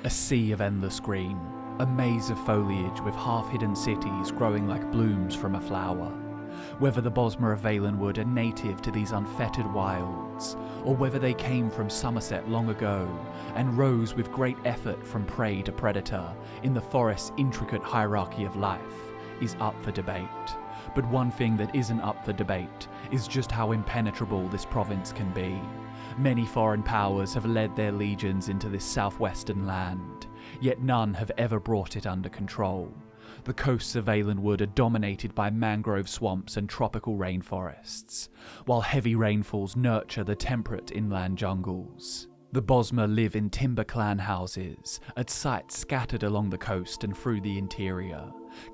A sea of endless green, a maze of foliage with half-hidden cities growing like blooms from a flower. Whether the Bosmer of Valenwood are native to these unfettered wilds, or whether they came from Somerset long ago and rose with great effort from prey to predator in the forest's intricate hierarchy of life, is up for debate. But one thing that isn't up for debate is just how impenetrable this province can be. Many foreign powers have led their legions into this southwestern land, yet none have ever brought it under control. The coasts of Valenwood are dominated by mangrove swamps and tropical rainforests, while heavy rainfalls nurture the temperate inland jungles. The Bosmer live in timber clan houses, at sites scattered along the coast and through the interior,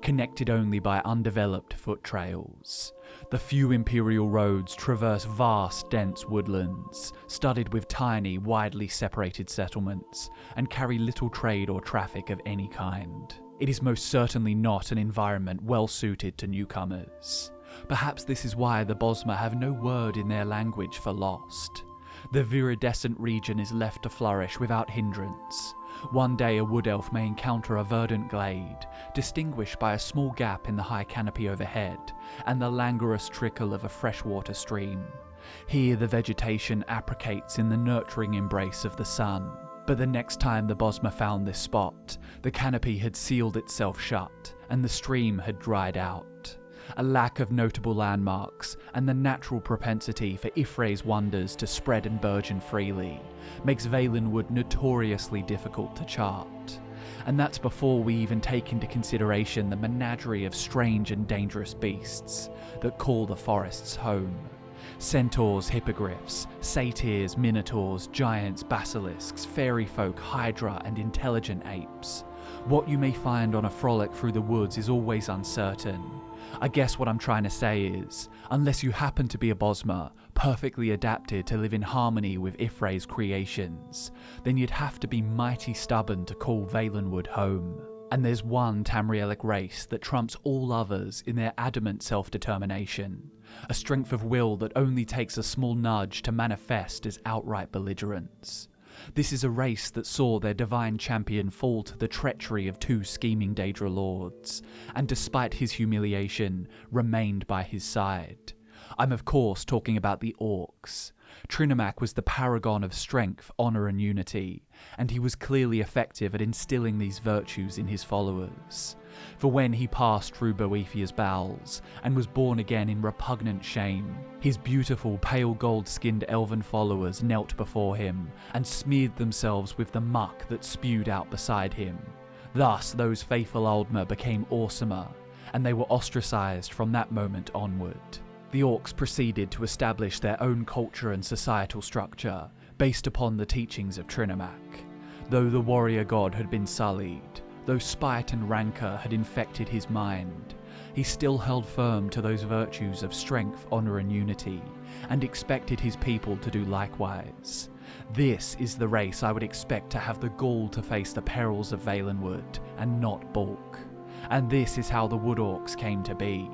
connected only by undeveloped foot trails. The few imperial roads traverse vast, dense woodlands, studded with tiny, widely separated settlements, and carry little trade or traffic of any kind. It is most certainly not an environment well suited to newcomers. Perhaps this is why the Bosmer have no word in their language for lost. The viridescent region is left to flourish without hindrance. One day a wood elf may encounter a verdant glade, distinguished by a small gap in the high canopy overhead, and the languorous trickle of a freshwater stream. Here the vegetation applicates in the nurturing embrace of the sun. But the next time the Bosmer found this spot, the canopy had sealed itself shut, and the stream had dried out. A lack of notable landmarks, and the natural propensity for Ifre's wonders to spread and burgeon freely, makes Valenwood notoriously difficult to chart. And that's before we even take into consideration the menagerie of strange and dangerous beasts that call the forests home. Centaurs, hippogriffs, satyrs, minotaurs, giants, basilisks, fairy folk, hydra, and intelligent apes. What you may find on a frolic through the woods is always uncertain. I guess what I'm trying to say is, unless you happen to be a Bosmer, perfectly adapted to live in harmony with Ifre's creations, then you'd have to be mighty stubborn to call Valenwood home. And there's one Tamrielic race that trumps all others in their adamant self-determination, a strength of will that only takes a small nudge to manifest as outright belligerence. This is a race that saw their divine champion fall to the treachery of two scheming Daedra lords, and despite his humiliation, remained by his side. I'm of course talking about the Orcs. Trinomac was the paragon of strength, honour and unity, and he was clearly effective at instilling these virtues in his followers. For when he passed through Boethiah's bowels, and was born again in repugnant shame, his beautiful pale gold-skinned elven followers knelt before him, and smeared themselves with the muck that spewed out beside him. Thus those faithful Aldmer became Orsimer, and they were ostracised from that moment onward. The Orcs proceeded to establish their own culture and societal structure, based upon the teachings of Trinomac. Though the warrior god had been sullied, though spite and rancour had infected his mind, he still held firm to those virtues of strength, honour and unity, and expected his people to do likewise. This is the race I would expect to have the gall to face the perils of Valenwood, and not balk. And this is how the Wood Orcs came to be.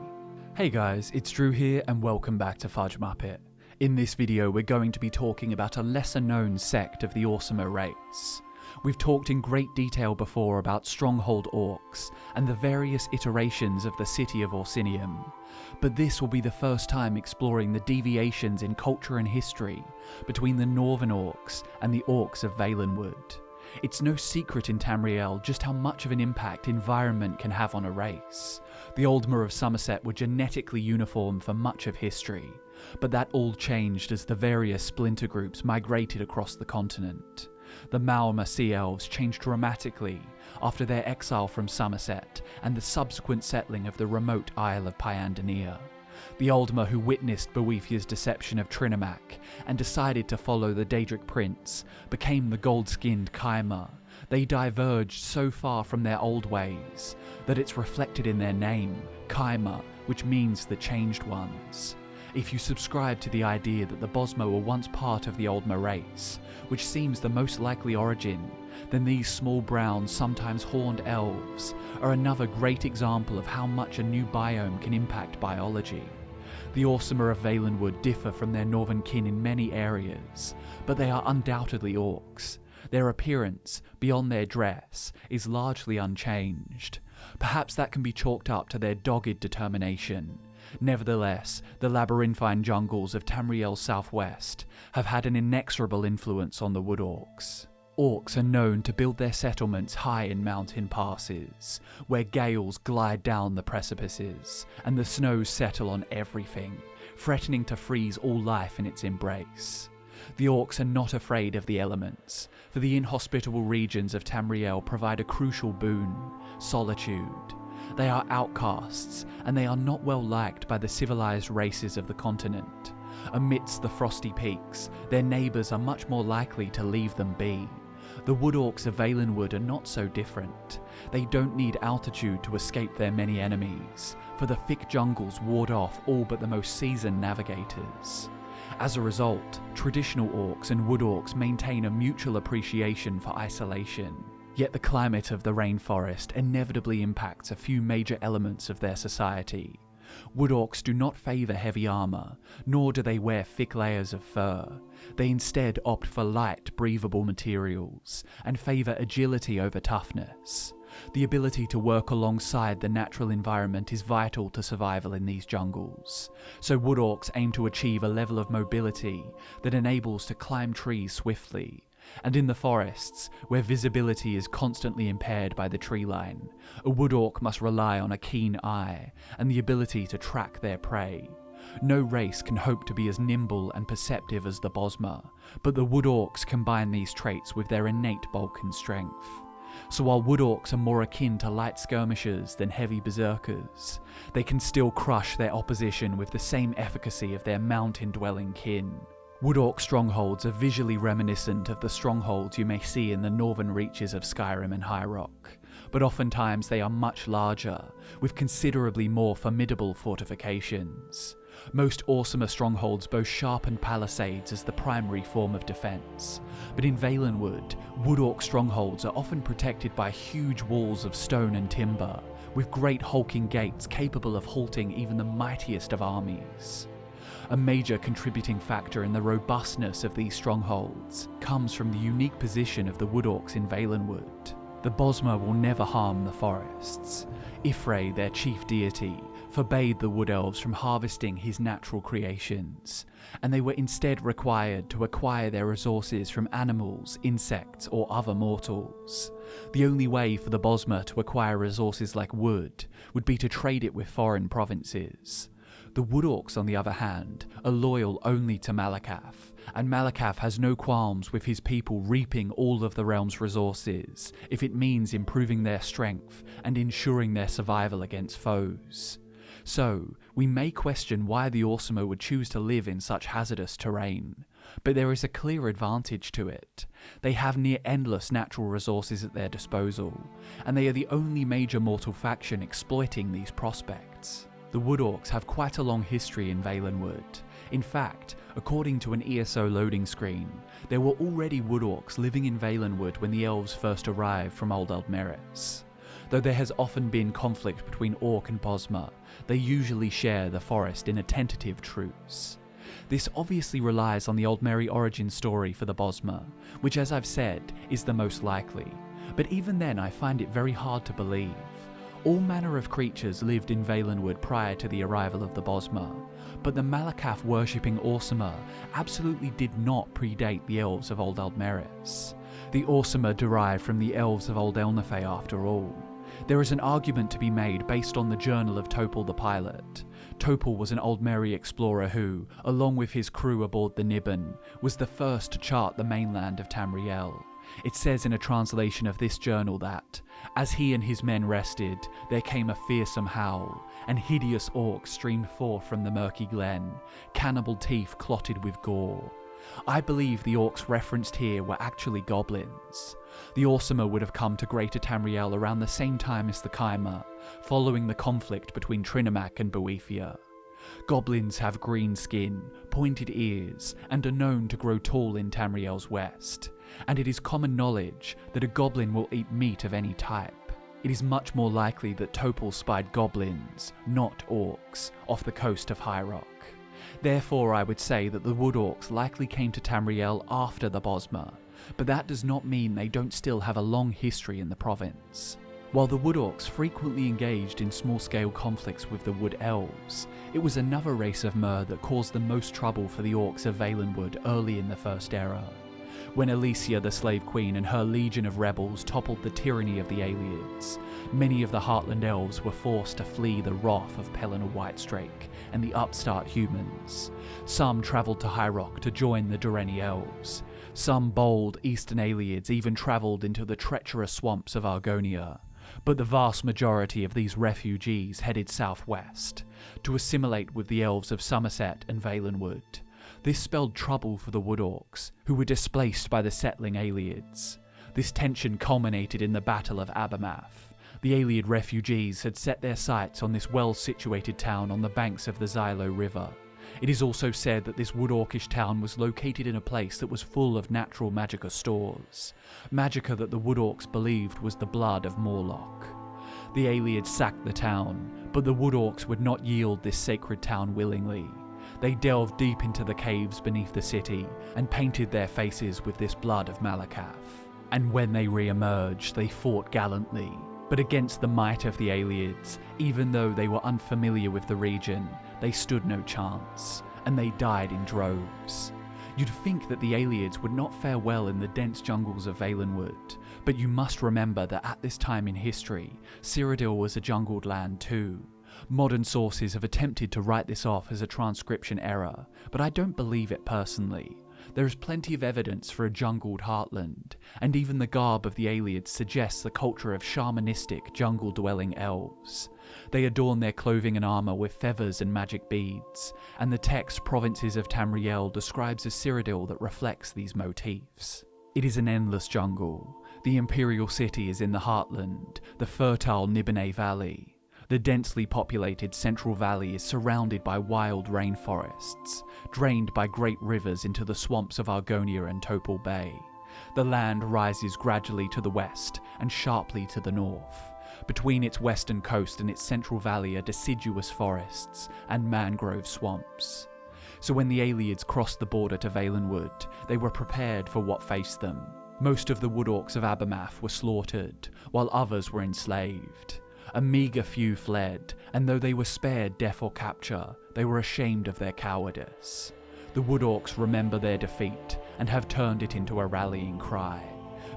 Hey guys, it's Drew here and welcome back to FudgeMuppet. In this video we're going to be talking about a lesser known sect of the Orsimer race. We've talked in great detail before about stronghold orcs and the various iterations of the city of Orsinium, but this will be the first time exploring the deviations in culture and history between the northern orcs and the Orcs of Valenwood. It's no secret in Tamriel just how much of an impact environment can have on a race. The Aldmer of Somerset were genetically uniform for much of history, but that all changed as the various splinter groups migrated across the continent. The Maumer Sea Elves changed dramatically after their exile from Somerset and the subsequent settling of the remote Isle of Pyandania. The Aldmer who witnessed Boethiah's deception of Trinomac and decided to follow the Daedric prince became the gold-skinned Chimera. They diverged so far from their old ways that it's reflected in their name, Chimera, which means the changed ones. If you subscribe to the idea that the Bosmer were once part of the Aldmer race, which seems the most likely origin, then these small brown, sometimes horned elves are another great example of how much a new biome can impact biology. The Orsimer of Valenwood differ from their northern kin in many areas, but they are undoubtedly orcs. Their appearance, beyond their dress, is largely unchanged. Perhaps that can be chalked up to their dogged determination. Nevertheless, the labyrinthine jungles of Tamriel's southwest have had an inexorable influence on the Wood Orcs. Orcs are known to build their settlements high in mountain passes, where gales glide down the precipices, and the snows settle on everything, threatening to freeze all life in its embrace. The Orcs are not afraid of the elements, for the inhospitable regions of Tamriel provide a crucial boon: solitude. They are outcasts, and they are not well liked by the civilized races of the continent. Amidst the frosty peaks, their neighbours are much more likely to leave them be. The Wood Orcs of Valenwood are not so different. They don't need altitude to escape their many enemies, for the thick jungles ward off all but the most seasoned navigators. As a result, traditional orcs and wood orcs maintain a mutual appreciation for isolation. Yet the climate of the rainforest inevitably impacts a few major elements of their society. Wood orcs do not favour heavy armour, nor do they wear thick layers of fur. They instead opt for light, breathable materials, and favour agility over toughness. The ability to work alongside the natural environment is vital to survival in these jungles, so Wood Orcs aim to achieve a level of mobility that enables to climb trees swiftly. And in the forests, where visibility is constantly impaired by the tree line, a Wood Orc must rely on a keen eye and the ability to track their prey. No race can hope to be as nimble and perceptive as the Bosmer, but the Wood Orcs combine these traits with their innate bulk and strength. So while Wood Orcs are more akin to light skirmishers than heavy berserkers, they can still crush their opposition with the same efficacy of their mountain-dwelling kin. Wood Orc strongholds are visually reminiscent of the strongholds you may see in the northern reaches of Skyrim and High Rock, but oftentimes they are much larger, with considerably more formidable fortifications. Most Orsimer strongholds boast sharpened palisades as the primary form of defence, but in Valenwood, Wood Orc strongholds are often protected by huge walls of stone and timber, with great hulking gates capable of halting even the mightiest of armies. A major contributing factor in the robustness of these strongholds comes from the unique position of the Wood Orcs in Valenwood. The Bosmer will never harm the forests. Ifre, their chief deity, forbade the Wood Elves from harvesting his natural creations, and they were instead required to acquire their resources from animals, insects, or other mortals. The only way for the Bosmer to acquire resources like wood would be to trade it with foreign provinces. The Wood Orcs, on the other hand, are loyal only to Malakath, and Malakath has no qualms with his people reaping all of the realm's resources if it means improving their strength and ensuring their survival against foes. So, we may question why the Orsimer would choose to live in such hazardous terrain, but there is a clear advantage to it. They have near endless natural resources at their disposal, and they are the only major mortal faction exploiting these prospects. The Wood Orcs have quite a long history in Valenwood. In fact, according to an ESO loading screen, there were already Wood Orcs living in Valenwood when the elves first arrived from Old Aldmeris. Though there has often been conflict between Orc and Bosmer, they usually share the forest in a tentative truce. This obviously relies on the Aldmeri origin story for the Bosmer, which, as I've said, is the most likely, but even then I find it very hard to believe. All manner of creatures lived in Valenwood prior to the arrival of the Bosmer, but the Malakath worshipping Orsimer absolutely did not predate the elves of Old Aldmeris. The Orsimer derived from the elves of Old Elnathay after all. There is an argument to be made based on the journal of Topal the pilot. Topal was an Aldmeri explorer who, along with his crew aboard the Niben, was the first to chart the mainland of Tamriel. It says in a translation of this journal that, as he and his men rested, there came a fearsome howl, and hideous orcs streamed forth from the murky glen, cannibal teeth clotted with gore. I believe the orcs referenced here were actually goblins. The Orsimer would have come to Greater Tamriel around the same time as the Chimer, following the conflict between Trinomac and Boethia. Goblins have green skin, pointed ears, and are known to grow tall in Tamriel's west, and it is common knowledge that a goblin will eat meat of any type. It is much more likely that Topal spied goblins, not orcs, off the coast of High Rock. Therefore, I would say that the Wood Orcs likely came to Tamriel after the Bosmer, but that does not mean they don't still have a long history in the province. While the Wood Orcs frequently engaged in small-scale conflicts with the Wood Elves, it was another race of Mer that caused the most trouble for the Orcs of Valenwood early in the First Era. When Alesia the Slave Queen and her legion of rebels toppled the tyranny of the Ayleids, many of the Heartland Elves were forced to flee the wrath of Pelennor Whitestrake and the upstart humans. Some travelled to High Rock to join the Durrani Elves. Some bold Eastern Ayleids even travelled into the treacherous swamps of Argonia. But the vast majority of these refugees headed southwest, to assimilate with the elves of Somerset and Valenwood. This spelled trouble for the Wood Orcs, who were displaced by the settling Ayleids. This tension culminated in the Battle of Abermath. The Ayleid refugees had set their sights on this well-situated town on the banks of the Xylo River. It is also said that this Wood Orcish town was located in a place that was full of natural magicka stores, magicka that the Wood Orcs believed was the blood of Morlock. The Ayleids sacked the town, but the Wood Orcs would not yield this sacred town willingly. They delved deep into the caves beneath the city and painted their faces with this blood of Malakath. And when they re-emerged, they fought gallantly. But against the might of the Ayleids, even though they were unfamiliar with the region, they stood no chance, and they died in droves. You'd think that the Ayleids would not fare well in the dense jungles of Valenwood, but you must remember that at this time in history, Cyrodiil was a jungled land too. Modern sources have attempted to write this off as a transcription error, but I don't believe it personally. There is plenty of evidence for a jungled heartland, and even the garb of the Ayleids suggests the culture of shamanistic, jungle-dwelling elves. They adorn their clothing and armour with feathers and magic beads, and the text Provinces of Tamriel describes a Cyrodiil that reflects these motifs. It is an endless jungle. The Imperial City is in the heartland, the fertile Nibene Valley. The densely populated Central Valley is surrounded by wild rainforests, drained by great rivers into the swamps of Argonia and Topal Bay. The land rises gradually to the west and sharply to the north. Between its western coast and its Central Valley are deciduous forests and mangrove swamps. So when the Ayleids crossed the border to Valenwood, they were prepared for what faced them. Most of the Wood Orcs of Abermath were slaughtered, while others were enslaved. A meagre few fled, and though they were spared death or capture, they were ashamed of their cowardice. The Wood Orcs remember their defeat, and have turned it into a rallying cry.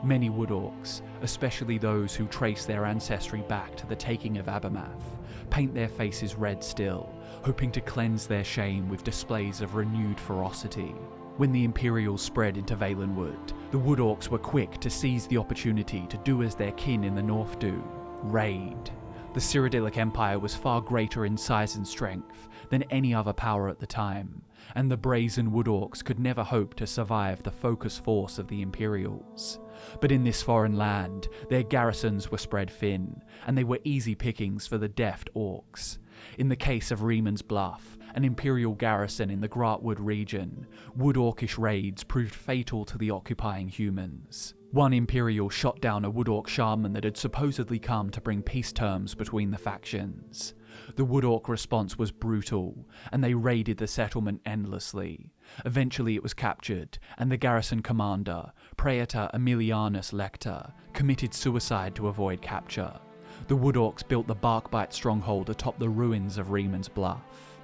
Many Wood Orcs, especially those who trace their ancestry back to the taking of Abermath, paint their faces red still, hoping to cleanse their shame with displays of renewed ferocity. When the Imperials spread into Valenwood, the Wood Orcs were quick to seize the opportunity to do as their kin in the north do, raid. The Cyrodiilic Empire was far greater in size and strength than any other power at the time, and the brazen Wood Orcs could never hope to survive the focus force of the Imperials. But in this foreign land, their garrisons were spread thin, and they were easy pickings for the deft Orcs. In the case of Reeman's Bluff, an Imperial garrison in the Gratwood region, Wood Orcish raids proved fatal to the occupying humans. One Imperial shot down a Wood Orc shaman that had supposedly come to bring peace terms between the factions. The Wood Orc response was brutal, and they raided the settlement endlessly. Eventually it was captured, and the garrison commander, Praetor Aemilianus Lecter, committed suicide to avoid capture. The Wood Orcs built the Barkbite stronghold atop the ruins of Reeman's Bluff.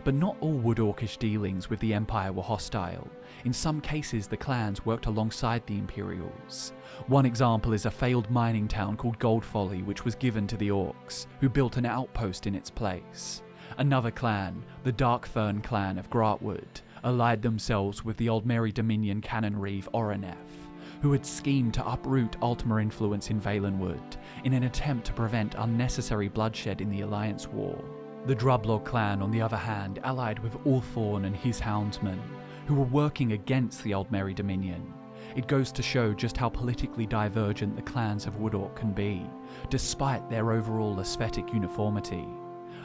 But not all Wood Orcish dealings with the Empire were hostile. In some cases, the clans worked alongside the Imperials. One example is a failed mining town called Goldfolly, which was given to the Orcs, who built an outpost in its place. Another clan, the Darkfern clan of Gratwood, allied themselves with the Aldmeri Dominion canon reeve Oroneth, who had schemed to uproot Altmer influence in Valenwood in an attempt to prevent unnecessary bloodshed in the Alliance War. The Drublog clan, on the other hand, allied with Ulthorn and his houndsmen, who were working against the Aldmeri Dominion. It goes to show just how politically divergent the clans of Wood Orc can be, despite their overall aesthetic uniformity.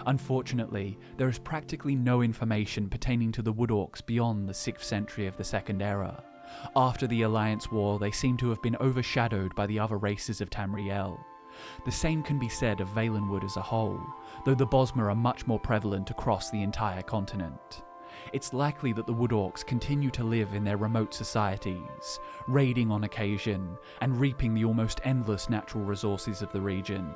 Unfortunately, there is practically no information pertaining to the Wood Orcs beyond the 6th century of the Second Era. After the Alliance War, they seem to have been overshadowed by the other races of Tamriel. The same can be said of Valenwood as a whole, though the Bosmer are much more prevalent across the entire continent. it's likely that the Wood Orcs continue to live in their remote societies, raiding on occasion, and reaping the almost endless natural resources of the region.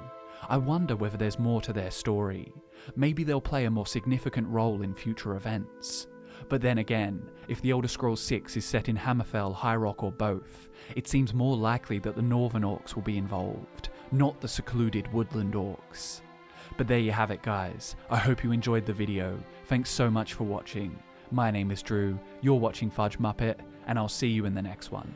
I wonder whether there's more to their story. Maybe they'll play a more significant role in future events. But then again, if The Elder Scrolls 6 is set in Hammerfell, High Rock, or both, it seems more likely that the Northern Orcs will be involved, not the secluded woodland Orcs. But there you have it, guys. I hope you enjoyed the video. Thanks so much for watching. My name is Drew, you're watching FudgeMuppet, and I'll see you in the next one.